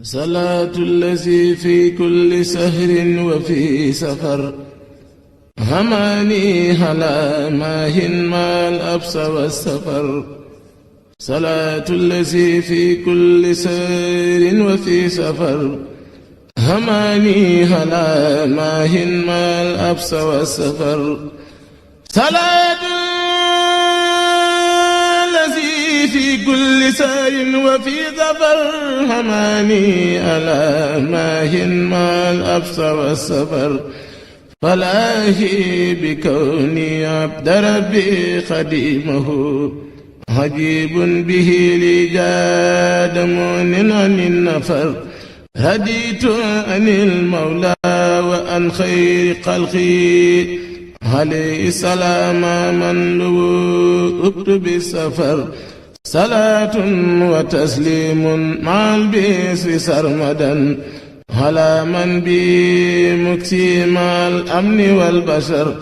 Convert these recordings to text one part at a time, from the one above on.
صلاة الذي في كل سهر وفي سفر هماني هلا ماهن ما الأبس والسفر صلاة الذي في كل سهر وفي سفر هماني هلا ماهن ما الأبس والسفر صلاة الذي في كل سهر وفي سفر هماني هلا ماهن ما الأبس والسفر فلاهي بكوني عبد ربي خديمه عجيب به لي جاد مؤن عن النفر هديت عن المولى وعن خير خلقي عليه السلام من لوؤت بالسفر صلاة وتسليم مع البسر سرمدا على من بي مكسيم الأمن والبشر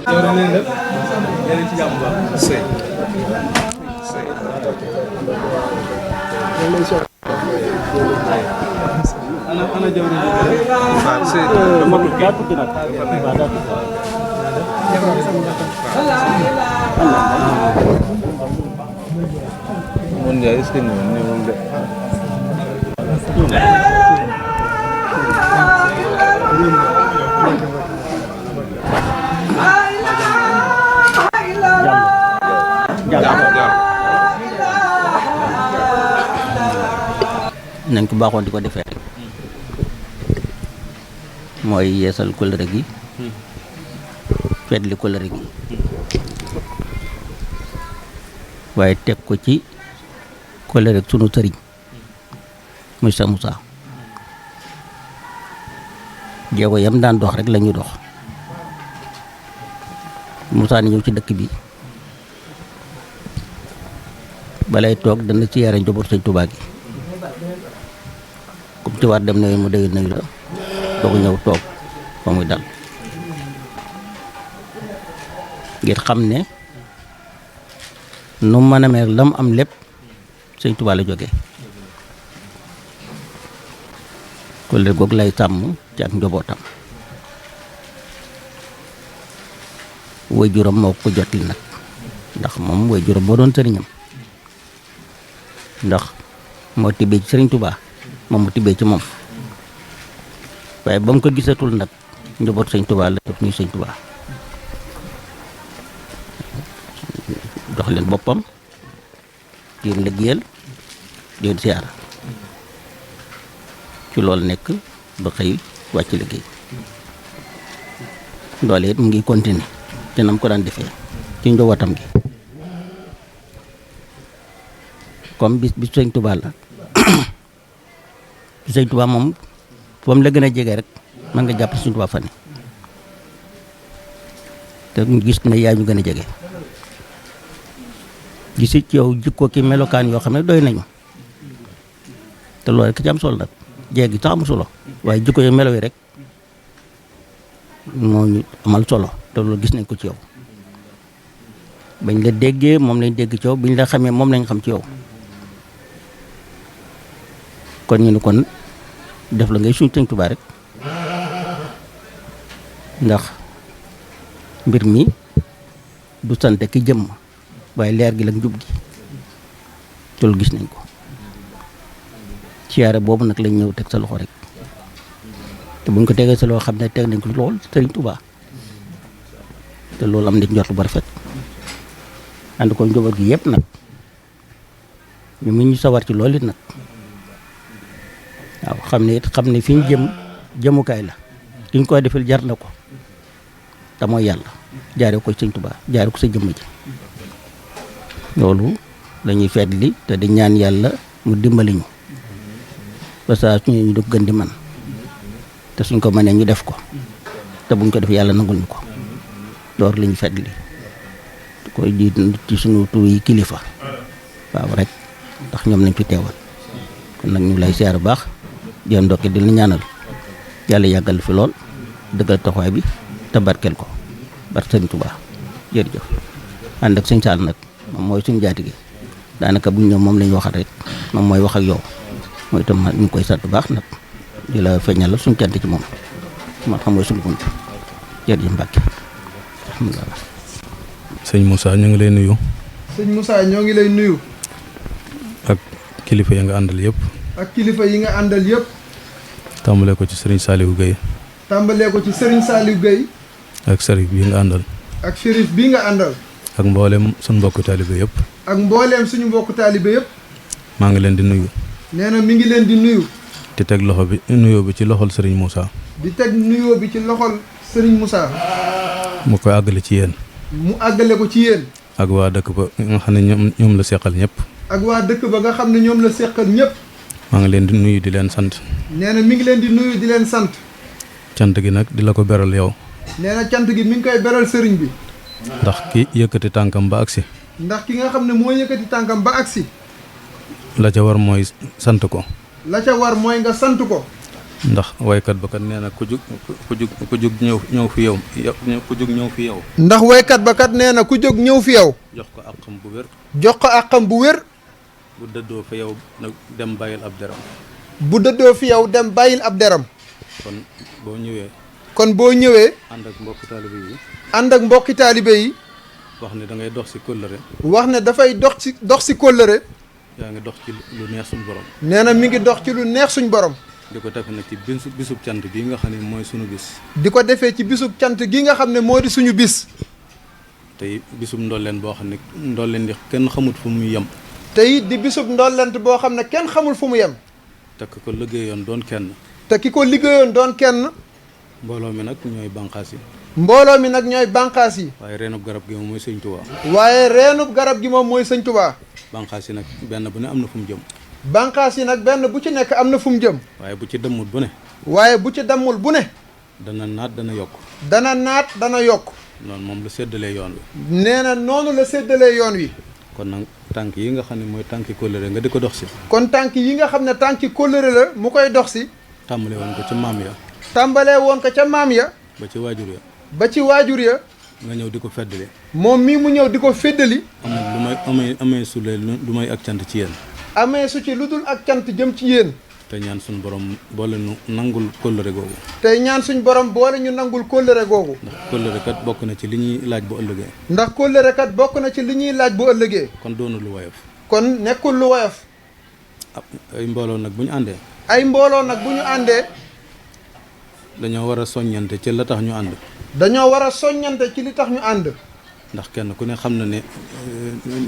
nañ ko baaxoon di ko defee mooy yeesal kóllëre gi fetli kóllëre gi waaye teg ko ci kóllëre sunu sëriñ muy sa Moussa jéego yam daan dox rek la ñu dox Moussa ni ñëw ci dëkk bi balay toog dana ci yara njaboot Sëñ Tuubaa gi comme ci war dem na mu déwén nañu la doo ko ñëw toog fa muy dal ngir xam ne nu mën a mel lam am lépp Sëñ Tuubaa la jógee kóllëre googu lay sàmm ci ak njabootam waajuram moo ko jotli nag ndax moom waajuram moo doon sëriñam ndax moo tibbee ci Sëriñ Tuubaa moom mu tibbee ci moom waaye ba mu ko gisatul nag njaboot Sëñ Tuubaa la def ñuy Sëñ Tuubaa jox leen boppam di leen liggéeyal di leen siyaara ci loolu nekk ba xëy wàcc liggéey loolu it mu ngi continuer te nam ko daan defee ci njabootam gi comme bis Sëñ Tuubaa la Sëñ Tuubaa moom foofu la gën a jege rek mën nga jàpp Sëñ Tuubaa fa ne te gis ne yaa ñu gën a jege gisi ci yow jikko ki melokaan yoo xam ne doy nañu te loolu rek ci am solo nag jeeg gi sax am solo waaye jikko yu melo yi rek moo ñu amal solo te loolu gis nañ ko ci yow bañ la déggee moom lañ dégg ci yow biñ la xamee moom lañ xam ci yow kon ñu ni kon def la ngay suñ Sëñ Tuubaa rek ndax mbir mi du sant ki jëmm waaye leer gi la njub gi loolu gis nañ ko siyaare boobu nag lañ ñëw teg sa loxo rek te buñ ko tegee sa loxo xam ne teg nañ ko lool Sëriñ Tuubaa te loolu am nañ njort bu rafet ànd ko njaboot gi yëpp nag ñu mu ñu sawar ci loolu it nag waaw xam ne fi ñu jëm jëmukaay la ki ñu koy defal jar na ko te mooy yàlla jaare ko Sëñ Tuubaa jaare ko sa jëmm ji loolu dañuy fetli te di ñaan yàlla mu dimbali ñu ba saa suñu ñu dugg gën di man te suñ ko mënee ñu def ko te buñ ko def yàlla nangul ñu ko loolu la ñuy fetli koy jiit ci suñu tur yi kilifa waaw rek ndax ñoom lañ fi teewal kon nag ñu lay siyaar bu baax di leen ndokkee di la ñaanal yàlla yàggal fi lool dëggal taxawaay bi te barkeel ko barke Sëñ Tuubaa jërëjëf ànd ak Sëñ Saal nag moom mooy suñu jaati gi daanaka buñ ñëw moom lañu waxat rek moom mooy wax ak yow mooy itam ñu koy sant bu baax nag di la feeñal suñu cant ci moom man xam nga suñu bunt jërëjëf Mbàkke alhamdulilah. sëñ Moussa ñu ngi lay nuyu. sëñ Moussa ñoo ngi lay nuyu. ak kilifa yi nga àndal yëpp. ak kilifa yi nga àndal yëpp. tàmbalee ko ci Serigne Saliou Gueye. tàmbalee ko ci Serigne Saliou Gueye. ak Serif bii nga àndal. ak Serif bii nga àndal. ak mbooleem suñu mbokku taalibe yëpp. ak mbooleem suñu mbokku taalibe yëpp. maa ngi leen di nuyu. nee na mi ngi leen di nuyu. di teg loxo bi nuyoo bi ci loxol Serigne Moussa. di teg nuyoo bi ci loxol Serigne Moussa. mu koy àggale ci yéen. mu àggale ko ci yéen. ak waa dëkk ba nga xam ne ñoom la seqal ñëpp. ak waa dëkk ba nga xam ne ñoom la seqal ñëpp. maa ngi leen di nuyu di leen sant. nee na mi ngi leen di nuyu di leen sant. cant gi nag di la ko beral yow. nee na cant gi mi ngi koy beral sëriñ bi. ndax ki yëkkati tànkam ba agsi. ndax ki nga xam ne moo yëkkati tànkam ba agsi. la ca war mooy sant ko. la ca war mooy nga sant ko. ndax waykat ba kat nee na ku jug ñëw fi yow ku jug ñëw fi yow. ndax waykat ba kat nee na ku jóg ñëw fi yow. jox ko àqam bu wér. jox ko àqam bu wér. bu dëddoo fi yow nag dem bàyyil ab deram. bu dëddoo fi yow dem bàyyil ab deram. kon boo ñëwee. kon boo ñëwee. ànd ak mbokki taalibe yi. ànd ak mbokki taalibe yi. wax ne da ngay dox si kóllëre. wax ne dafay dox si kóllëre. yaa ngi dox ci lu neex suñu borom. nee na mi ngi dox ci lu neex suñ borom. di ko defe nag ci bisub cant bii nga xam ne mooy suñu bis. di ko defee ci bisub cant gi nga xam ne moo di suñu bis. tey bisub ndolleen boo xam ne ndolleen di kenn xamut fu muy yem. tey di bisub ndollent boo xam ne kenn xamul fu mu yem. te ki ko liggéeyoon doon kenn. te ki ko liggéeyoon doon kenn. mbooloo mi nag ñooy bànqaas yi. mbooloo mi nag ñooy bànqaas yi. waaye reenub garab gi moom mooy sëñ Tuubaa. waaye reenub garab gi moom mooy sëñ Tuubaa. bànqaas yi nag benn bu ne am na fu mu jëm. bànqaas yi nag benn bu ci nekk am na fu mu jëm. waaye bu ci dëmmut bu ne. waaye bu ci dammul bu ne. dana naat dana yokk. dana naat dana yokk. noonu moom la séddalee yoon wi. nee na noonu la séddalee yoon wi. kon nag tànk yi nga xam ne mooy tànki kóllëre nga di ko dox si. kon tànk yi nga xam ne tànki kóllëre la mu koy dox si. tàmbale woon ko ci maam ya. tàmbalee woon ko ca maam ya. ba ci waajur ya. ba ci waajur ya. nga ñëw di ko feddali. moom mii mu ñëw di ko féddali. amee su lee lu may ak cant ci yéen. amee su ci lu dul ak cant jëm ci yéen. te ñaan suñu borom boole nu nangul kóllëre googu. tey ñaan suñ borom boole ñu nangul kóllëre googu. ndax kóllëre kat bokk na ci li ñuy laaj bu ëllëgee. ndax kóllëre kat bokk na ci li ñuy laaj bu ëllëgee. kon doonu lu woyof. kon nekkul lu woyof. ay mbooloo nag bu ñu àndee. ay mbooloo nag bu ñu àndee. dañoo war a soññante ci la tax ñu ànd. dañoo war a soññante ci li tax ñu ànd. ndax kenn ku ne xam na ne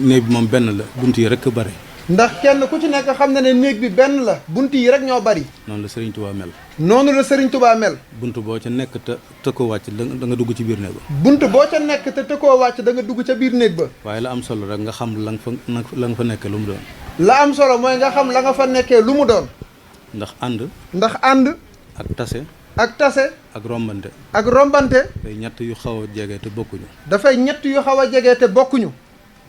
néeg bi moom benn la bunt yi rek bari. ndax kenn ku ci nekk xam na ne néeg bi benn la bunt yi rek ñoo bari. noonu la Serigne Touba mel. noonu la Serigne Touba mel. bunt boo ca nekk te ko wàcc da nga dugg ci biir néeg ba. bunt boo ca nekk te koo wàcc da nga dugg ca biir néeg ba. waaye la am solo rek nga xam la nga fa nekkee lu mu doon. la am solo mooy nga xam la nga fa nekkee lu mu doon. ndax ànd. ndax ànd. ak tase. ak tase. ak rombante. ak rombante. day ñett yu xaw a jege te bokkuñu. dafay ñett yu xaw a jege te bokkuñu.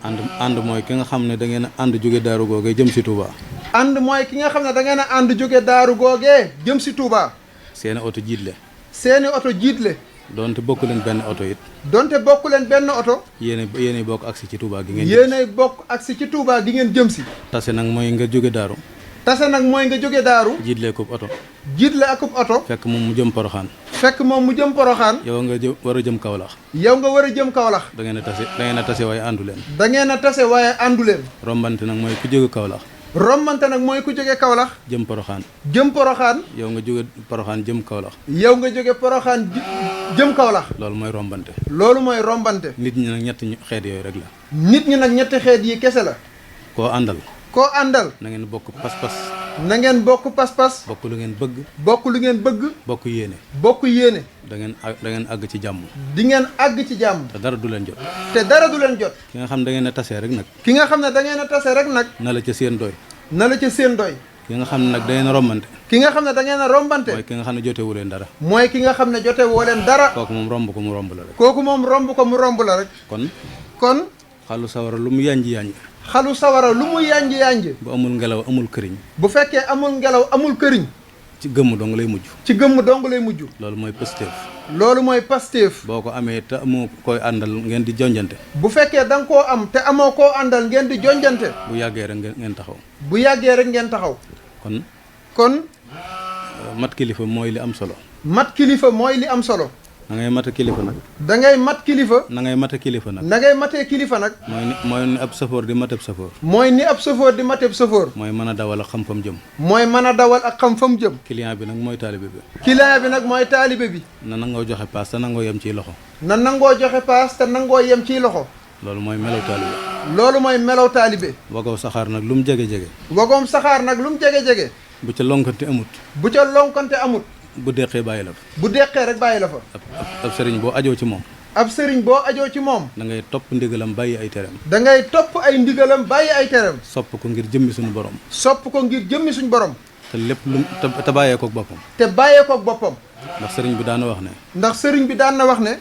ànd mooy ki nga xam ne da ngeen a ànd jóge daaru googee jëm si Touba. ànd mooy ki nga xam ne da ngeen a ànd jóge daaru googee jëm si Touba. seeni oto jiitle. seeni oto jiitle. doonte bokk leen benn oto it. donte bokk leen benn oto. yéenay bokk agsi ci Touba gi ngeen. yéenay bokk agsi ci Touba gi ngeen jëm si. tase nag mooy nga jóge daaru. tase nag mooy nga jóge daaru. jiitle ko oto. jiitle akub oto. fekk moom mu jëm Poroxaan. fekk moom mu jëm Poroxaan. yow nga war a jëm Kaolack. yow nga war a jëm Kaolack. da ngeen a tase waaye àndu leen. da ngeen a tase waaye àndu leen. rombante nag mooy ku jóge Kaolack. rombante nag mooy ku jóge Kaolack. jëm Poroxaan. jëm Poroxaan. yow nga jóge Poroxaan jëm Kaolack. yow nga jóge Poroxaan jëm Kaolack. loolu mooy rombante. loolu mooy rombante. nit ñi nag ñetti xeet yooyu rek la. nit ñi nag ñetti xeet yi kese la. koo àndal. koo àndal. na ngeen bokk pas-pas. na ngeen bokk pas-pas. bokk lu ngeen bëgg. bokk lu ngeen bëgg. bokk yéene. bokk yéene. da ngeen àgg ci jàmm. di ngeen àgg ci jàmm. te dara du leen jot. te dara du leen jot. ki nga xam da ngeen a tasee rek nag. ki nga xam ne da ngeen a tase rek nag. na la ca seen doy. na la ca seen doy. ki nga xam ne nag da ngeen a rombante. ki nga xam ne da ngeen a rombante. mooy ki nga xam ne jotewu leen dara. mooy ki nga xam ne jote woo leen dara. kooku moom romb ko mu romb la rek. kooku moom romb ko mu romb la rek. kon. xalu sawara lu mu yanji xalu sawara lu mu yanj bu amul ngelaw amul këriñ. bu fekkee amul ngelaw amul këriñ. ci gëmm dong lay mujj. ci gëmm dong lay mujj. loolu mooy Pastef. loolu mooy Pastef. boo ko amee te amoo koy àndal ngeen di jonjante. bu fekkee da nga koo am te amoo koo àndal ngeen di jonjante. bu yàggee rek ngeen taxaw. bu yàggee rek ngeen taxaw. kon. mat kilifa mooy li am solo. mat kilifa mooy li am solo. na ngay mat kilifa nag. da ngay mat kilifa. na ngay mat kilifa nag. na ngay matee kilifa nag. mooy ni ab safoor di mateb safoor. mooy ni ab safoor di mateb safoor. mooy mën a dawal ak xam fam jëm. mooy mën a dawal ak xam fam jëm. client bi nag mooy taalibe bi. client bi nag mooy taalibe bi. na nangoo joxe paas te nangoo yem ciy loxo. na nangoo joxe paas te nangoo yem ciy loxo. loolu mooy melaw taalibe. loolu mooy melaw taalibe. wagaw saxaar nag lu mu jege-jege. wagoom saxaar nag lu mu jege-jege. bu ca lonkante amut. bu ca lonkante amut. bu deqee bàyyi la fa. bu deqee rek bàyyi la fa. ab sëriñ boo ajoo ci moom. ab sëriñ boo ajoo ci moom. da ngay topp ndigalam bàyyi ay tereem. da ngay topp ay ndigalam bàyyi ay tereem. sopp ko ngir jëmmi suñu borom. sopp ko ngir jëmmi suñ borom. te lépp lu te bàyyee kook boppam. te bàyyee kook boppam. ndax sëriñ bi daana wax ne. ndax sëriñ bi daan na wax ne.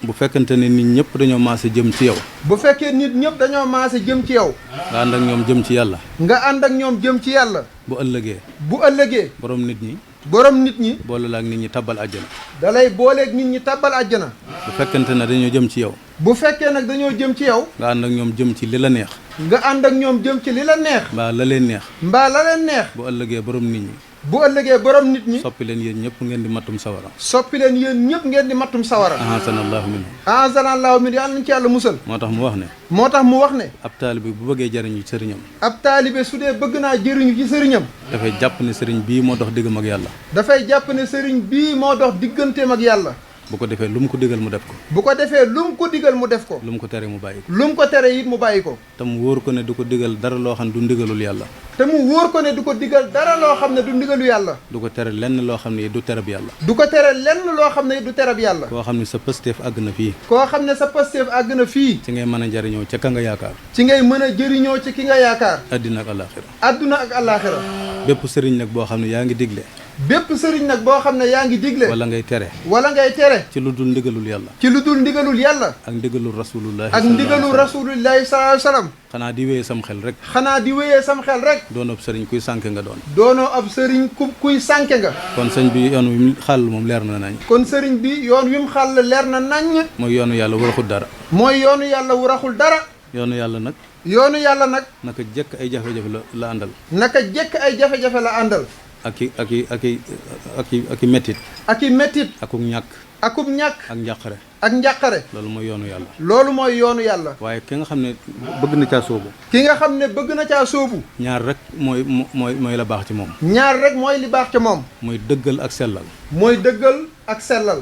bu fekkente ne nit ñëpp dañoo maase jëm ci yow. bu fekkee nit ñëpp dañoo maase jëm ci yow. nga ànd ak ñoom jëm ci yàlla. nga ànd ak ñoom jëm ci yàlla. bu ëllëgee. bu ëllëgee. borom nit ñi. borom nit ñi. boole la ak nit ñi tabbal àjjana. dalay booleeg nit ñi tàbbal àjjana. bu fekkente ne dañoo jëm ci yow. bu fekkee nag dañoo jëm ci yow. nga ànd ak ñoom jëm ci li la neex. nga ànd ak ñoom jëm ci li la neex. mbaa la leen neex. mbaa la leen neex. bu ëllëgee borom nit ñi. bu ëllëgee borom nit ñi. soppi leen yéen ñëpp ngeen di mattum sawara. soppi leen yéen ñëpp ngeen di mattum sawara. ahasanallahu minhu. ahasanallahu minhu yàlla nañ ci yàlla musal. moo tax mu wax ne. moo tax mu wax ne. ab taalibe bu bëggee jariñu ci sëriñam. ab taalibe su dee bëgg naa jëriñu ci sëriñam. dafay jàpp ne sëriñ bii moo dox diggam ak yàlla. dafay jàpp ne sëriñ bii moo dox digganteem ak yàlla. bu ko defee lu mu ko digal mu def ko. bu ko defee lu mu ko digal mu def ko. lu mu ko tere mu bàyyi ko. lu mu ko tere it mu bàyyi ko. te mu wóor ko ne du ko digal dara loo xam ne du ndigalul yàlla. te mu wóor ko ne du ko digal dara loo xam ne du ndigalu yàlla. du ko tere lenn loo xam ne du terab yàlla. du ko tere lenn loo xam ne du terab yàlla. koo xam ne sa pësteef àgg na fii. koo xam ne sa pasteef àgg na fii. ci ngay mën a jariñoo ca ka nga yaakaar. ci ngay mën a jëriñoo ci ki nga yaakaar. addina ak alaxira. adduna ak àllaaxira. bépp sëriñ nag boo xam ne yaa ngi digle. bépp sëriñ nag boo xam ne yaa ngi digle. wala ngay tere. wala ngay tere. ci lu dul ndigalul yàlla. ci lu dul ndigalul yàlla. ak ndigalul rasulullahi. ak ndigalul rasulillahi sallallahu alayhi wasallam. xanaa di wéyee sam xel rek. xanaa di wéyee sam xel rek. doonoo ab sëriñ kuy sànke nga doon. doonoo ab sëriñ kuy sànke nga. kon sëñ bi yoon wi xàll moom leer na nañ. kon sëriñ bi yoon wi mu xàll leer na naññ. mooy yoonu yàlla waraxul dara. mooy yoonu yàlla wu raxul dara. yoonu yàlla nag. yoonu yàlla nag. naka jekk ay jafe-jafe la àndal. naka jekk ay jafe-jafe la àndal. ak i mettit. ak i mettit. akuk ñàkk. akub ñàkk. ak njàqare. ak njàqare. loolu mooy yoonu yàlla. loolu mooy yoonu yàlla. waaye ki nga xam ne bëgg na caa sóobu. ki nga xam ne bëgg na caa sóobu. ñaar rek mooy la baax ci moom. ñaar rek mooy li baax ca moom. mooy dëggal ak sellal. mooy dëggal ak sellal.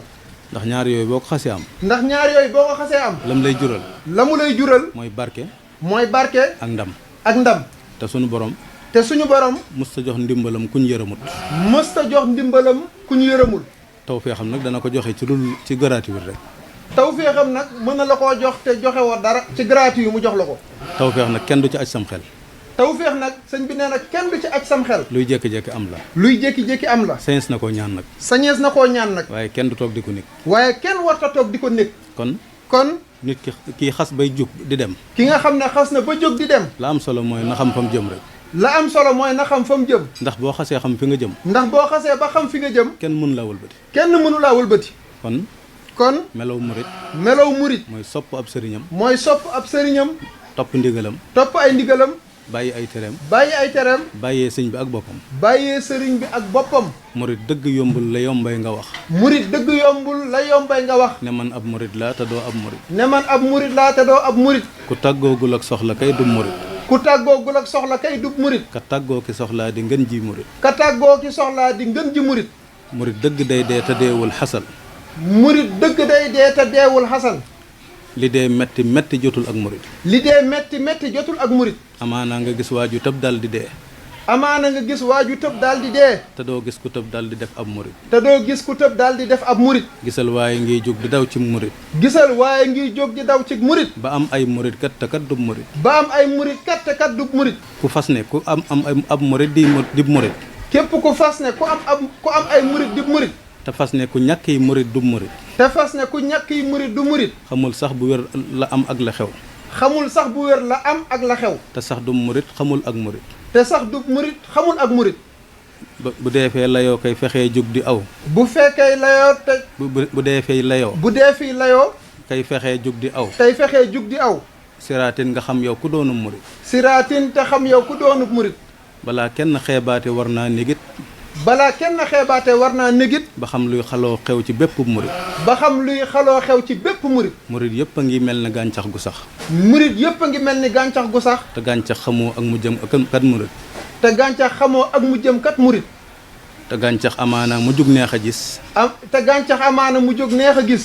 ndax ñaar yooyu boo ko xasee am. ndax ñaar yooyu boo ko xasee am. lam lay jural. la mu lay jural. mooy barke. mooy barke. ak ndam. ak ndam. te sunu borom. te suñu borom. mës ta jox ndimbalam kuñ yërëmut. mës ta jox ndimbalam ku ñu yërëmul. taw fee xam nag dana ko joxe ci gratuit rek. tawfeex am nag mën na la koo jox te joxe woo dara. ci gratuit mu jox la ko. taw feex nag kenn du ci aj sam xel. tawfeex nag sëñ bi nee na kenn du ci aj sam xel. luy jékki-jékki am la. luy jékki-jékki am la. sañes na koo ñaan nag. sañees na koo ñaan nag. waaye kenn du toog di ko nekk. waaye kenn warta toog di ko nekk. kon nit ki kii xas bay jug di dem. ki nga xam ne xas na ba jóg di dem. la am solo mooy na xam fa mu jëm rek. la am solo mooy na xam fa mu jëm. ndax boo xasee xam fi nga jëm. ndax boo xasee ba xam fi nga jëm. kenn mënu laa wëlbati. kenn mënu laa wëlbati. kon melaw murit. melaw murit. mooy sopp ab sëriñam. mooy sopp ab sëriñam. topp ndigalam. topp ay ndigalam. bàyyi ay tereem. bàyyi ay tereem. bàyyee sëñ bi ak boppam. bàyyee sëriñ bi ak boppam. murit dëgg yombul la yombay nga wax. murit dëgg yombul la yombay nga wax. ne man ab murit laa te doo ab murit. ne man ab murit laa te doo ab murit. ku tàggoogul ak soxla kay du murit. ku tàggoogul ak soxla kay du murit. ka tàggoo ki soxlaa di ngën ji murit. ka tàggoo ki soxlaa di ngën ji murit. murit dëgg day dee te deewul xasal. murit dëgg day dee te deewul xasan. li dee metti metti jotul ak murit. li dee metti metti jotul ak murit. amaana nga gis waaju tëb dal di dee. amaana nga gis waaju tëb daal di dee. te doo gis ku tëb dal di def ab murit. te doo gis ku tëb daal di def ab murit. gisal waaye ngiy jóg di daw ci murit. gisal waaye ngiy jóg di daw ci murit. ba am ay murit kat te kat du murit. ba am ay murit kat te kat du murit. ku fas ne ku am ab murit di murit. képp ku fas ne ku am ay murit di murit. te fas ne ku ñàkk yi murit du murit. te fas ne ku ñàkk yi murit du murit. xamul sax bu wér la am ak la xew. xamul sax bu wér la am ak la xew. te sax du murit xamul ak murit. te sax du murit xamul ak murit. bu dee fee layoo kay fexee jug di aw. bu fekkee layoo te. bu dee fee layoo. bu dee fii layoo. kay fexee jug di aw. tey fexee jug di aw. siraatin nga xam yow ku doonu murit. siraatin te xam yow ku doonu murit. balaa kenn xeebaate war naa négit. balaa kenn xeebaate war naa négit ba xam luy xaloo xew ci bépp murit. ba xam luy xaloo xew ci bépp murit. murit yëpp a ngi mel ne gàncax gu sax. murit yëpp a ngi mel ni gàncax gu sax. te gàncax xamoo ak mu jëm kat murit. te gàncax xamoo ak mu jëm kat murit. te gàncax amaana mu jug neex a gis. te gàncax amaana mu jóg neex a gis.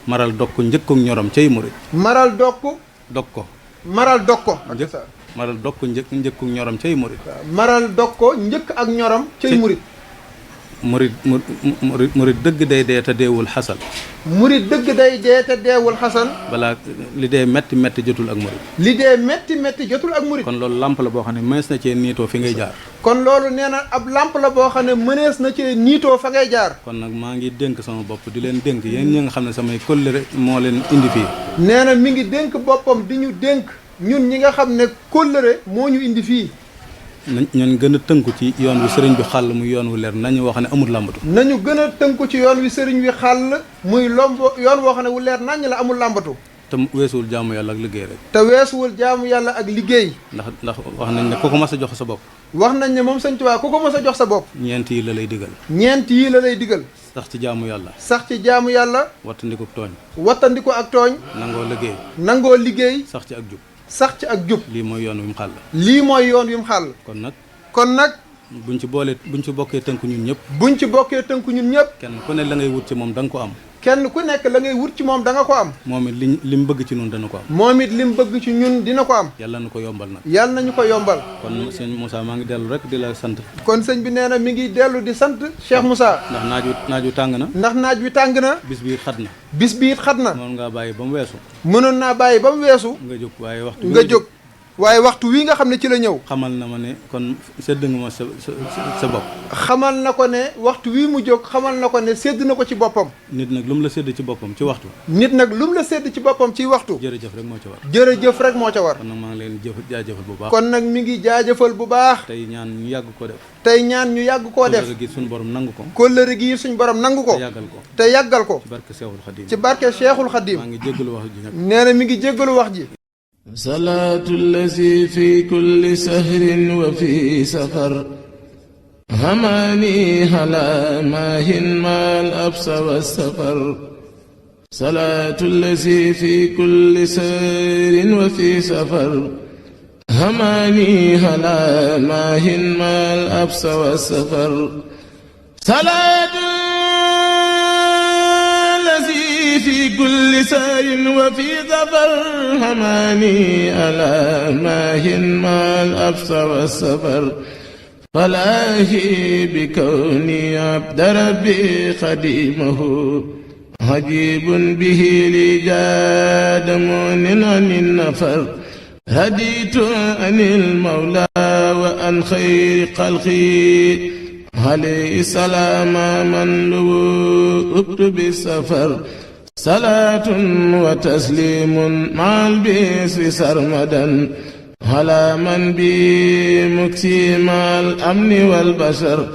maral dog ko njëkkook ñorom cay murit. maral dog ko. dog ko. maral dog ko. maral dog ko njëkkook ñorom cay murit. maral dog ko njëkk ak ñorom cay murit. murit dëgg day dee te deewul xasal. murit dëgg day dee te deewul xasan. balaa li dee metti metti jotul ak murit. li dee metti metti jotul ak murit. kon loolu làmp la boo xam ne mënees na cee niitoo fi ngay jaar. kon loolu nee na ab làmp la boo xam ne mënees na cee niitoo fa ngay jaar. kon nag maa ngi dénk sama bopp di leen dénk yéen ñi nga xam ne samay kóllëre moo leen indi fii. nee na mi ngi dénk boppam di ñu dénk ñun ñi nga xam ne kóllëre moo ñu indi fii. ñun gën a tënku ci yoon wi sëriñ bi xàll muy yoon wu leer nañu wax ne amul làmbatu. nañu gën a tënku ci yoon wi sëriñ wi xàll muy lombo yoon woo xam ne wu leer naññ la amul làmbatu. te weesuwul jaamu yàlla ak liggéey rek. te weesuwul jaamu yàlla ak liggéey. ndax wax nañ ne ku ko mas a jox sa bopp. wax nañ ne moom Sëñ Tuubaa ku ko mas a jox sa bopp. ñeent yi la lay digal. ñeent yii la lay digal. sax ci jaamu yàlla. sax ci jaamu yàlla. wattandiku tooñ. wattandiku ak tooñ. nangoo liggéey. nangoo liggéey. sax ci ak jub. sax ci ak jub. lii mooy yoon wi mu xàll. lii mooy yoon wi mu xàll. kon nag buñ ci bokkee tënku ñun ñëpp. buñ ci bokkee tënku ñun ñëpp. kenn ku ne la ngay wut ci moom da nga ko am. kenn ku nekk la ngay wut ci moom da nga ko am. moom it li mu bëgg ci ñun dana ko am. moom it li mu bëgg ci ñun dina ko am. yàlla na ko yombal nag. yàlla nañu ko yombal. kon sëñ Moussa maa ngi dellu rek di la sant. kon sëñ bi nee na mi ngi dellu di sant Cheikh Moussa. ndax naaj wi tàng na. ndax naaj wi tàng na. bis bi xat na. bis bi it xat na. mënoon ngaa bàyyi ba mu weesu. mënoon naa bàyyi ba mu weesu. nga jóg waaye waxtu nga jóg. waaye waxtu wi nga xam ne ci la ñëw. xamal na ma ne kon sédd nga ma sa bopp. xamal na ko ne waxtu wi mu jóg xamal na ko ne sédd na ko ci boppam. nit nag lu mu la sédd ci boppam ci waxtu. nit nag lu mu la sédd ci boppam ci waxtu. jërëjëf rek moo ca war. jërëjëf rek moo ca war. kon nag maa ngi leen jaajëfal bu baax. kon nag mi ngi jaajëfal bu baax. tey ñaan ñu yàgg ko def. tey ñaan ñu yàgg koo def. kóllëre gi suñu borom nangu ko. kóllëre gi suñu borom nangu ko. te yàggal ko. te yàggal ko. ci barke Cheikhul Khadim. ci barke Cheikhul Khadim. maa ngi jéggalu wax ji nag. nee na mi ngi jéggalu wax ji. صلاة الذي في كل سهر وفي سفر هماني هلا ماهن ما الأبس والسفر صلاة الذي في كل سهر وفي سفر هماني هلا ماهن ما الأبس والسفر صلاة في كل سار وفي ظفر هماني ألا ماهن ما الأبص والسفر فلاهي بكوني عبد ربي خديمه عجيب به لي جاد مؤن عن النفر هديت عن المولى وعن خير خلقي عليه السلام من لوؤت بالسفر صلاة وتسليم مع البيس سرمدا على من بي مكسي مع الأمن والبشر